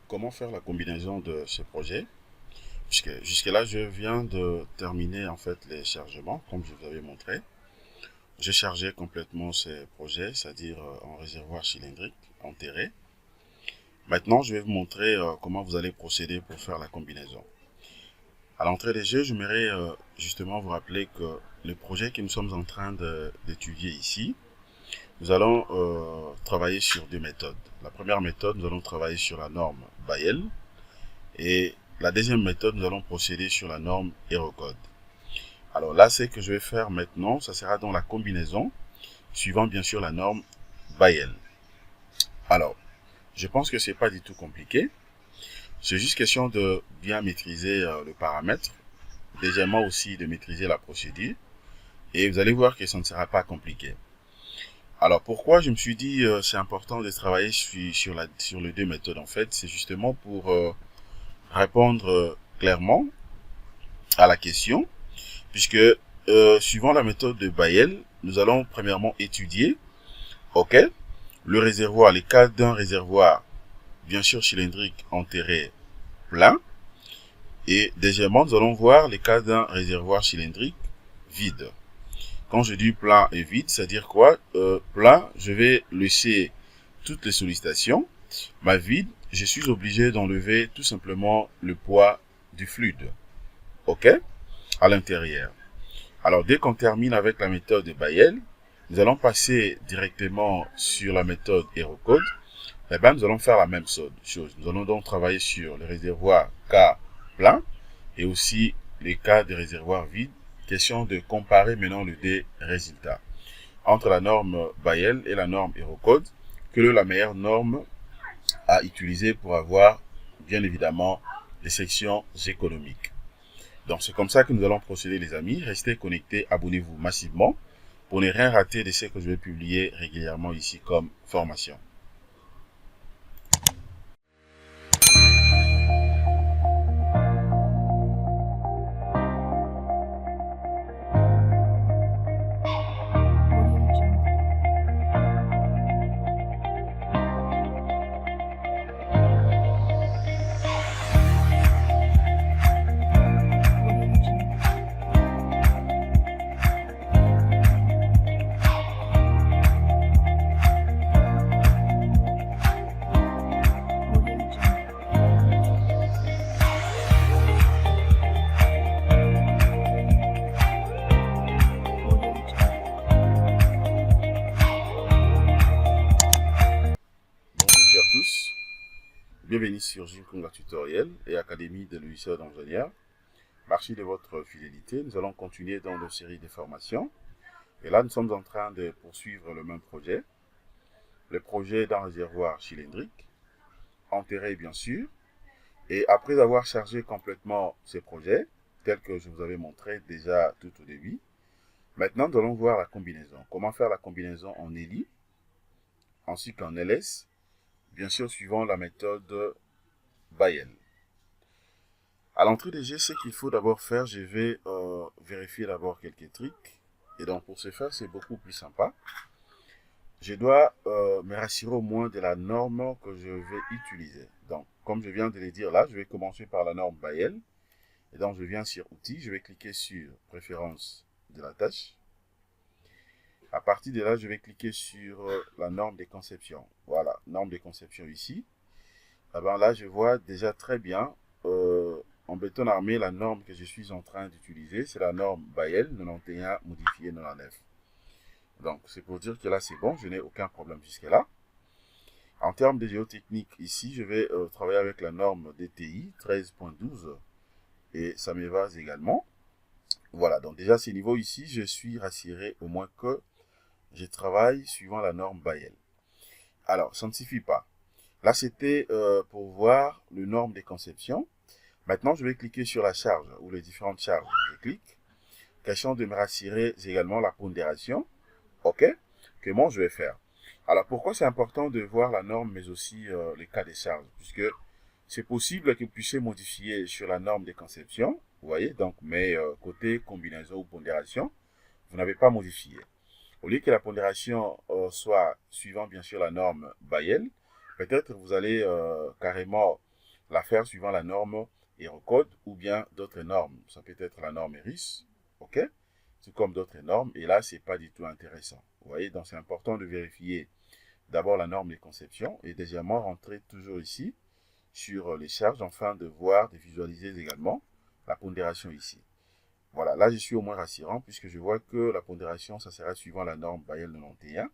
comment faire la combinaison de ces projets. Puisque jusque-là, je viens de terminer en fait les chargements, comme je vous avais montré. J'ai chargé complètement ces projets, c'est-à-dire en réservoir cylindrique enterré. Maintenant, je vais vous montrer comment vous allez procéder pour faire la combinaison. À l'entrée des jeux, j'aimerais justement vous rappeler que le projet que nous sommes en train d'étudier ici, nous allons travailler sur deux méthodes. La première méthode, nous allons travailler sur la norme Bayel. Et la deuxième méthode, nous allons procéder sur la norme Eurocode. Alors là, ce que je vais faire maintenant, ça sera dans la combinaison, suivant bien sûr la norme Bayel. Alors, je pense que c'est pas du tout compliqué. C'est juste question de bien maîtriser le paramètre. Deuxièmement aussi de maîtriser la procédure. Et vous allez voir que ça ne sera pas compliqué. Alors pourquoi je me suis dit c'est important de travailler sur les deux méthodes en fait, c'est justement pour répondre clairement à la question, puisque suivant la méthode de Bayel, nous allons premièrement étudier, ok, le réservoir, les cas d'un réservoir, bien sûr cylindrique enterré plein, et deuxièmement, nous allons voir les cas d'un réservoir cylindrique vide. Quand je dis plein et vide, c'est-à-dire quoi? Plein, je vais laisser toutes les sollicitations. Ma vide, je suis obligé d'enlever tout simplement le poids du fluide, ok, à l'intérieur. Alors, dès qu'on termine avec la méthode de Bayel, nous allons passer directement sur la méthode Eurocode. Eh bien, nous allons faire la même chose. Nous allons donc travailler sur le réservoir cas plein et aussi les cas de réservoir vide. Question de comparer maintenant les deux résultats entre la norme Bayel et la norme Eurocode. Quelle est la meilleure norme à utiliser pour avoir, bien évidemment, les sections économiques. Donc, c'est comme ça que nous allons procéder, les amis. Restez connectés, abonnez-vous massivement pour ne rien rater de ce que je vais publier régulièrement ici comme formation. Bonjour à tous, bienvenue sur Jinkonga Tutoriel et Académie de logiciels d'ingénieurs. Merci de votre fidélité. Nous allons continuer dans nos séries de formations. Et là, nous sommes en train de poursuivre le même projet. Le projet d'un réservoir cylindrique, enterré bien sûr. Et après avoir chargé complètement ce projet, tel que je vous avais montré déjà tout au début, maintenant nous allons voir la combinaison. Comment faire la combinaison en ELI, ainsi qu'en LS, bien sûr suivant la méthode Bayel. À l'entrée des jeux, ce qu'il faut d'abord faire, je vais vérifier d'abord quelques trucs. Et donc pour ce faire, c'est beaucoup plus sympa. Je dois me rassurer au moins de la norme que je vais utiliser. Donc, comme je viens de le dire là, je vais commencer par la norme Bayel. Et donc, je viens sur Outils, je vais cliquer sur Préférences de la tâche. À partir de là, je vais cliquer sur la norme de conception. Voilà, norme de conception ici. Ah ben là, je vois déjà très bien en béton armé la norme que je suis en train d'utiliser. C'est la norme Bayel 91 modifié 99. Donc, c'est pour dire que là, c'est bon, je n'ai aucun problème jusque-là. En termes de géotechnique, ici, je vais travailler avec la norme DTI 13.12 et ça me va également. Voilà, donc déjà, ces niveaux ici, je suis rassuré au moins que je travaille suivant la norme Bayel. Alors, ça ne suffit pas. Là, c'était pour voir le norme de conception. Maintenant, je vais cliquer sur la charge ou les différentes charges. Je clique. Question de me rassurer également la pondération. OK. Comment je vais faire? Alors, pourquoi c'est important de voir la norme, mais aussi les cas de charge? Puisque c'est possible que vous puissiez modifier sur la norme de conception. Vous voyez, donc, mais côté combinaison ou pondération, vous n'avez pas modifié. Au lieu que la pondération soit suivant bien sûr la norme Bayel, peut-être vous allez carrément la faire suivant la norme Eurocode ou bien d'autres normes. Ça peut être la norme ERIS, ok? C'est comme d'autres normes, et là, c'est pas du tout intéressant. Vous voyez, donc c'est important de vérifier d'abord la norme de conception, et deuxièmement, rentrer toujours ici, sur les charges, afin de voir, de visualiser également la pondération ici. Voilà, là, je suis au moins rassurant, puisque je vois que la pondération, ça sera suivant la norme Bayel 91,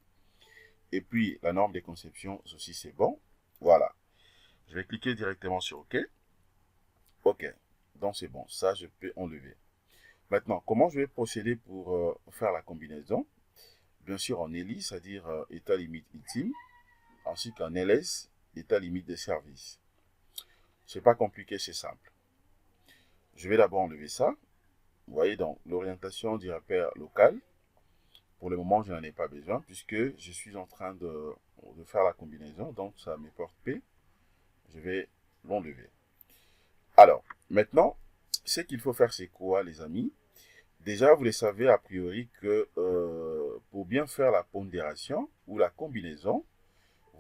et puis la norme des conceptions aussi, c'est bon. Voilà, je vais cliquer directement sur OK. OK, donc c'est bon, ça, je peux enlever. Maintenant, comment je vais procéder pour faire la combinaison? Bien sûr, en ELI, c'est-à-dire état limite ultime, ainsi qu'en LS, état limite de service. C'est pas compliqué, c'est simple. Je vais d'abord enlever ça. Vous voyez donc l'orientation du repère local. Pour le moment, je n'en ai pas besoin puisque je suis en train de faire la combinaison. Donc, ça me porte P. Je vais l'enlever. Alors, maintenant, ce qu'il faut faire, c'est quoi, les amis? Déjà, vous le savez a priori que pour bien faire la pondération ou la combinaison,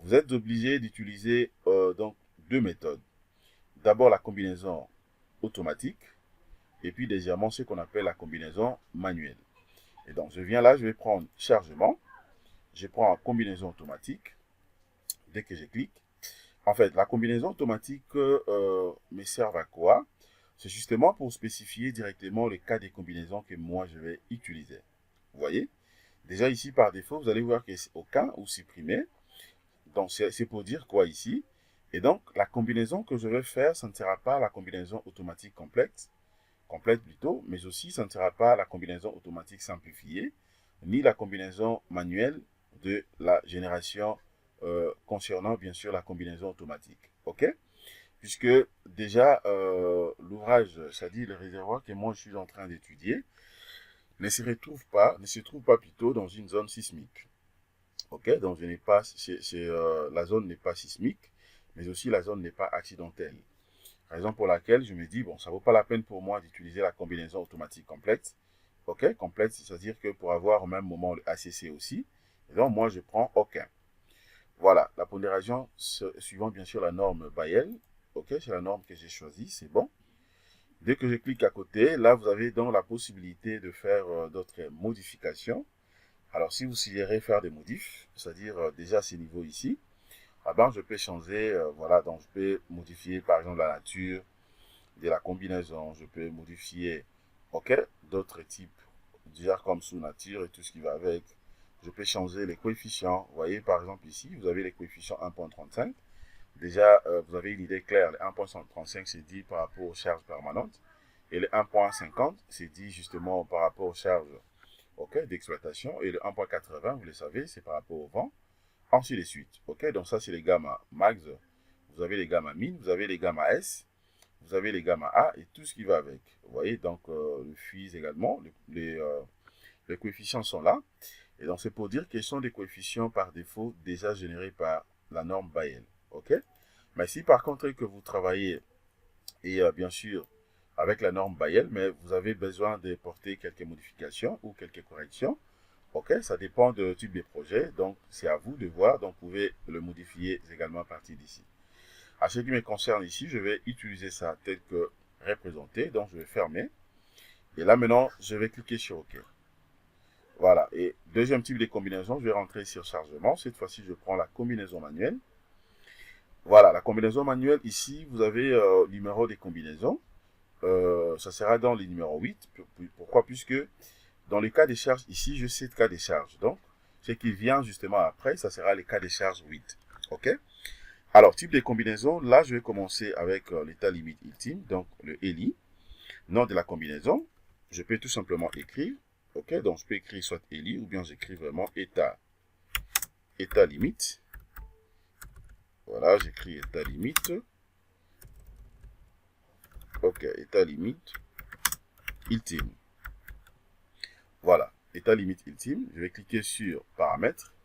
vous êtes obligé d'utiliser donc deux méthodes. D'abord, la combinaison automatique et puis deuxièmement, ce qu'on appelle la combinaison manuelle. Et donc, je viens là, je vais prendre chargement. Je prends la combinaison automatique. Dès que je clique, en fait, la combinaison automatique me sert à quoi? C'est justement pour spécifier directement le cas des combinaisons que moi je vais utiliser. Vous voyez? Déjà ici, par défaut, vous allez voir que c'est aucun ou supprimé. Donc, c'est pour dire quoi ici? Et donc, la combinaison que je vais faire, ça ne sera pas la combinaison automatique complète plutôt, mais aussi ça ne sera pas la combinaison automatique simplifiée, ni la combinaison manuelle de la génération concernant bien sûr la combinaison automatique. OK? Puisque déjà l'ouvrage, c'est-à-dire le réservoir que moi je suis en train d'étudier, ne se trouve pas plutôt dans une zone sismique. OK? Donc je n'ai pas, la zone n'est pas sismique, mais aussi la zone n'est pas accidentelle. Raison pour laquelle je me dis, bon, ça ne vaut pas la peine pour moi d'utiliser la combinaison automatique complète. OK, complète, c'est-à-dire que pour avoir au même moment le ACC aussi. Et donc, moi, je prends aucun. Voilà, la pondération suivant bien sûr la norme Bayel. OK, c'est la norme que j'ai choisie, c'est bon. Dès que je clique à côté, là, vous avez donc la possibilité de faire d'autres modifications. Alors, si vous suggérez faire des modifs, c'est-à-dire déjà ces niveaux ici, ah ben, je peux changer, voilà, donc je peux modifier par exemple la nature de la combinaison, je peux modifier, ok, d'autres types, déjà comme sous nature et tout ce qui va avec. Je peux changer les coefficients. Vous voyez, par exemple, ici, vous avez les coefficients 1.35. Déjà, vous avez une idée claire. Le 1.35, c'est dit par rapport aux charges permanentes. Et le 1.50, c'est dit justement par rapport aux charges d'exploitation. Et le 1.80, vous le savez, c'est par rapport au vent. Ainsi de suite. Ok, donc ça, c'est les gamma max. Vous avez les gamma min, vous avez les gamma S, vous avez les gamma A et tout ce qui va avec. Vous voyez, donc le FUIS également, les coefficients sont là. Et donc c'est pour dire qu'ils sont des coefficients par défaut déjà générés par la norme Bayel. Ok? Mais si par contre que vous travaillez, et bien sûr avec la norme Bayel, mais vous avez besoin de porter quelques modifications ou quelques corrections, ok, ça dépend du type de projet, donc c'est à vous de voir, donc vous pouvez le modifier également à partir d'ici. À ce qui me concerne ici, je vais utiliser ça tel que représenté, donc je vais fermer. Et là maintenant, je vais cliquer sur OK. Voilà, et deuxième type de combinaison, je vais rentrer sur chargement. Cette fois-ci, je prends la combinaison manuelle. Voilà, la combinaison manuelle, ici, vous avez le numéro des combinaisons. Ça sera dans le numéro 8. Pourquoi? Puisque dans le cas des charges, ici, je sais le cas des charges. Donc, ce qui vient justement après, ça sera le cas des charges 8. OK? Alors, type de combinaison, là, je vais commencer avec l'état limite ultime, donc le ELI. Nom de la combinaison, je peux tout simplement écrire. OK, donc je peux écrire soit ELI ou bien j'écris vraiment état limite. Voilà, j'écris état limite. OK, état limite ultime. Voilà, état limite ultime. Je vais cliquer sur paramètres.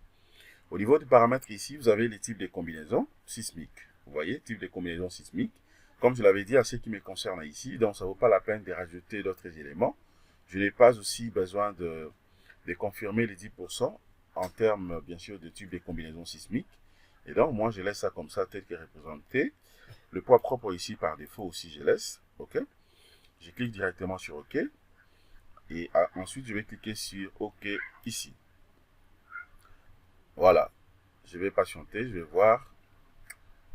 Au niveau du paramètre ici, vous avez les types de combinaisons sismiques. Vous voyez, type de combinaison sismique. Comme je l'avais dit à ce qui me concerne ici, donc ça ne vaut pas la peine de rajouter d'autres éléments. Je n'ai pas aussi besoin de confirmer les 10% en termes, bien sûr, de type de combinaison sismique. Et donc, moi, je laisse ça comme ça, tel que représenté. Le poids propre ici, par défaut aussi, je laisse. OK. Je clique directement sur OK. Et ensuite, je vais cliquer sur OK ici. Voilà. Je vais patienter, je vais voir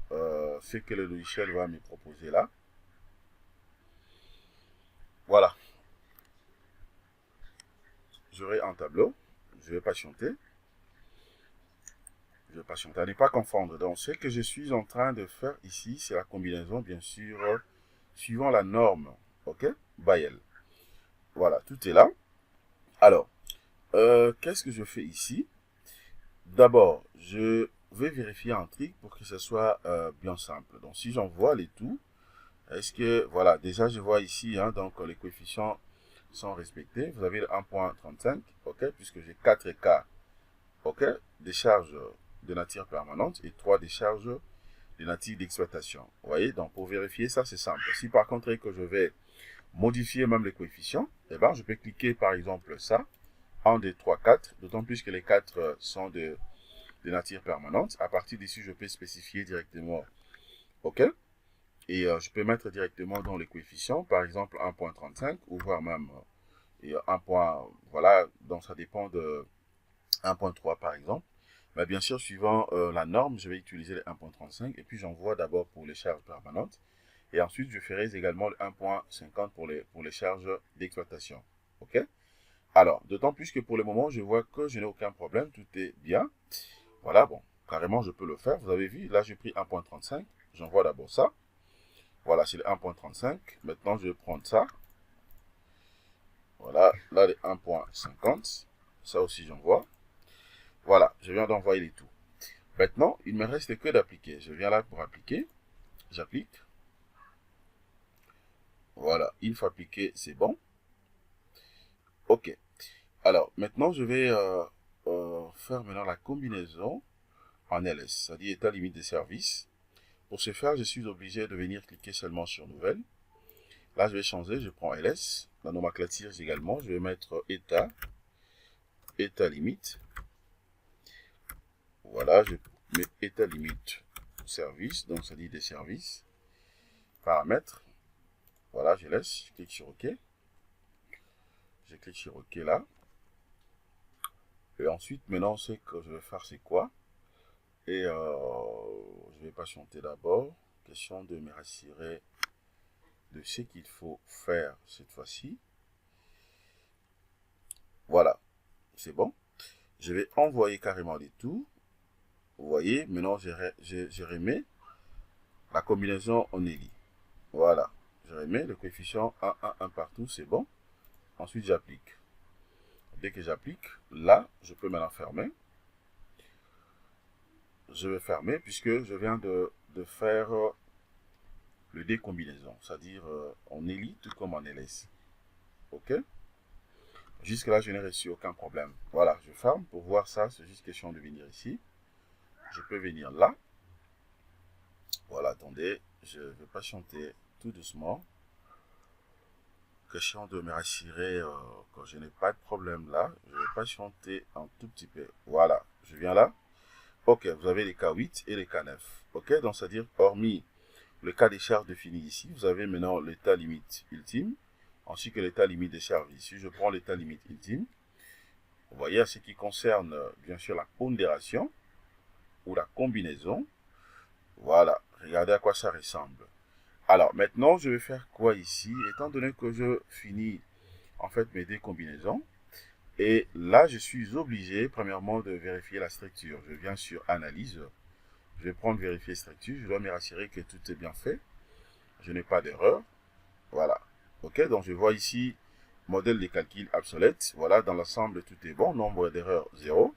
ce que le logiciel va me proposer là. Voilà. J'aurai un tableau. Je vais patienter. Je vais patienter à ne pas confondre. Donc, ce que je suis en train de faire ici, c'est la combinaison, bien sûr, suivant la norme. OK? Bayel. Voilà, tout est là. Alors, qu'est-ce que je fais ici? D'abord, je vais vérifier un truc pour que ce soit bien simple. Donc, si j'envoie les tout, est-ce que, voilà, déjà je vois ici, hein, donc les coefficients sont respectés. Vous avez le 1.35, ok, puisque j'ai 4 cas, ok, des charges de nature permanente et 3 des charges de nature d'exploitation. Vous voyez, donc pour vérifier ça, c'est simple. Si par contre que je vais modifier même les coefficients, eh ben, je peux cliquer par exemple ça, 1, 2, 3, 4, d'autant plus que les 4 sont de nature permanente. À partir d'ici, je peux spécifier directement, ok, et je peux mettre directement dans les coefficients, par exemple 1.35 ou voire même 1 point, voilà, donc ça dépend de 1.3 par exemple. Mais bien sûr, suivant la norme, je vais utiliser le 1.35 et puis j'envoie d'abord pour les charges permanentes et ensuite je ferai également le 1.50 pour les charges d'exploitation. Ok? Alors, d'autant plus que pour le moment, je vois que je n'ai aucun problème, tout est bien. Voilà, bon, carrément, je peux le faire. Vous avez vu, là, j'ai pris 1.35. J'envoie d'abord ça. Voilà, c'est le 1.35. Maintenant, je vais prendre ça. Voilà, là, le 1.50. Ça aussi, j'envoie. Voilà, je viens d'envoyer les tout. Maintenant, il ne me reste que d'appliquer. Je viens là pour appliquer. J'applique. Voilà, une fois appliqué, c'est bon. OK. Alors, maintenant, je vais faire maintenant la combinaison en LS, c'est-à-dire état limite des services. Pour ce faire, je suis obligé de venir cliquer seulement sur Nouvelle. Là, je vais changer, je prends LS. La nomenclature également, je vais mettre état limite. Voilà, je mets état limite service, donc ça dit des services. Paramètres. Voilà, je laisse, je clique sur OK. Je clique sur OK là. Et ensuite, maintenant, ce que je vais faire, c'est quoi? Et je vais patienter d'abord. Question de me rassurer de ce qu'il faut faire cette fois-ci. Voilà, c'est bon. Je vais envoyer carrément les tout. Vous voyez, maintenant, je remets la combinaison en élit. Voilà, je remets le coefficient 1, 1, 1 partout, c'est bon. Ensuite, j'applique. Dès que j'applique, là, je peux maintenant fermer. Je vais fermer puisque je viens de faire le décombinaison, c'est-à-dire en élit tout comme en LS. OK? Jusque là, je n'ai reçu aucun problème. Voilà, je ferme. Pour voir ça, c'est juste question de venir ici. Je peux venir là. Voilà, attendez, je vais patienter tout doucement. Question de me rassurer que je n'ai pas de problème là. Je vais patienter un tout petit peu. Voilà, je viens là. OK, vous avez les cas 8 et les cas 9. OK, donc c'est-à-dire, hormis le cas des charges défini ici, vous avez maintenant l'état limite ultime, ainsi que l'état limite des charges. Si je prends l'état limite ultime, vous voyez, à ce qui concerne, bien sûr, la pondération ou la combinaison, voilà, regardez à quoi ça ressemble. Alors, maintenant, je vais faire quoi ici? Étant donné que je finis, en fait, mes décombinaisons, et là, je suis obligé, premièrement, de vérifier la structure. Je viens sur Analyse, je vais prendre Vérifier structure, je dois me rassurer que tout est bien fait. Je n'ai pas d'erreur. Voilà. OK, donc je vois ici, modèle de calcul obsolète. Voilà, dans l'ensemble, tout est bon. Nombre d'erreurs, 0.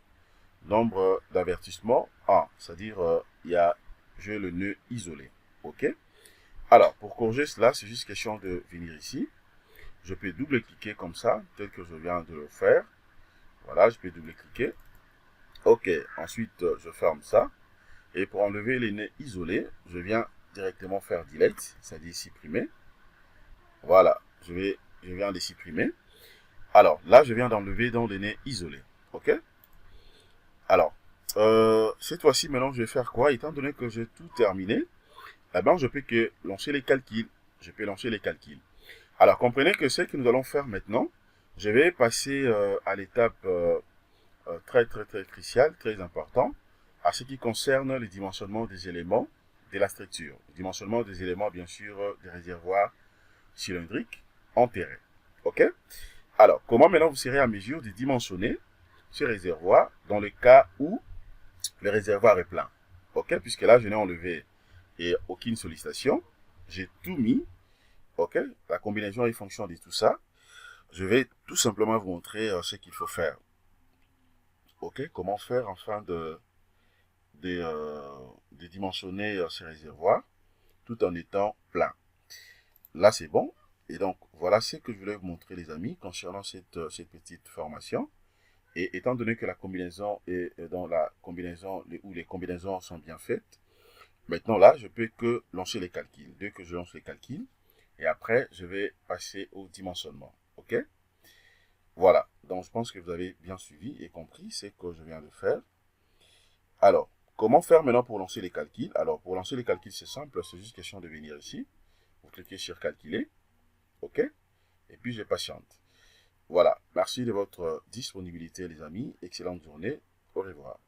Nombre d'avertissements, 1. C'est-à-dire, j'ai le nœud isolé. OK. Alors, pour corriger cela, c'est juste question de venir ici. Je peux double-cliquer comme ça, tel que je viens de le faire. Voilà, je peux double-cliquer. OK, ensuite, je ferme ça. Et pour enlever les nœuds isolés, je viens directement faire Delete, c'est-à-dire supprimer. Voilà, je viens de supprimer. Alors, là, je viens d'enlever dans les nœuds isolés. OK? Alors, cette fois-ci, maintenant, je vais faire quoi? Étant donné que j'ai tout terminé, eh ben, je peux que lancer les calculs. Je peux lancer les calculs. Alors, comprenez que ce que nous allons faire maintenant, je vais passer à l'étape très cruciale, très important, à ce qui concerne le dimensionnement des éléments de la structure. Le dimensionnement des éléments, bien sûr, des réservoirs cylindriques enterrés. OK? Alors, comment maintenant vous serez à mesure de dimensionner ce réservoir dans le cas où le réservoir est plein? OK? Puisque là, je n'ai enlevé et aucune sollicitation. J'ai tout mis. OK? La combinaison et fonction de tout ça. Je vais tout simplement vous montrer ce qu'il faut faire. OK? Comment faire afin de dimensionner ces réservoirs tout en étant plein. Là, c'est bon. Et donc, voilà ce que je voulais vous montrer, les amis, concernant cette petite formation. Et étant donné que la combinaison est dans la combinaison, où les combinaisons sont bien faites, maintenant là, je peux que lancer les calculs. Dès que je lance les calculs, et après, je vais passer au dimensionnement. OK? Voilà. Donc, je pense que vous avez bien suivi et compris ce que je viens de faire. Alors, comment faire maintenant pour lancer les calculs? Alors, pour lancer les calculs, c'est simple. C'est juste question de venir ici. Vous cliquez sur calculer. OK? Et puis, je patiente. Voilà. Merci de votre disponibilité, les amis. Excellente journée. Au revoir.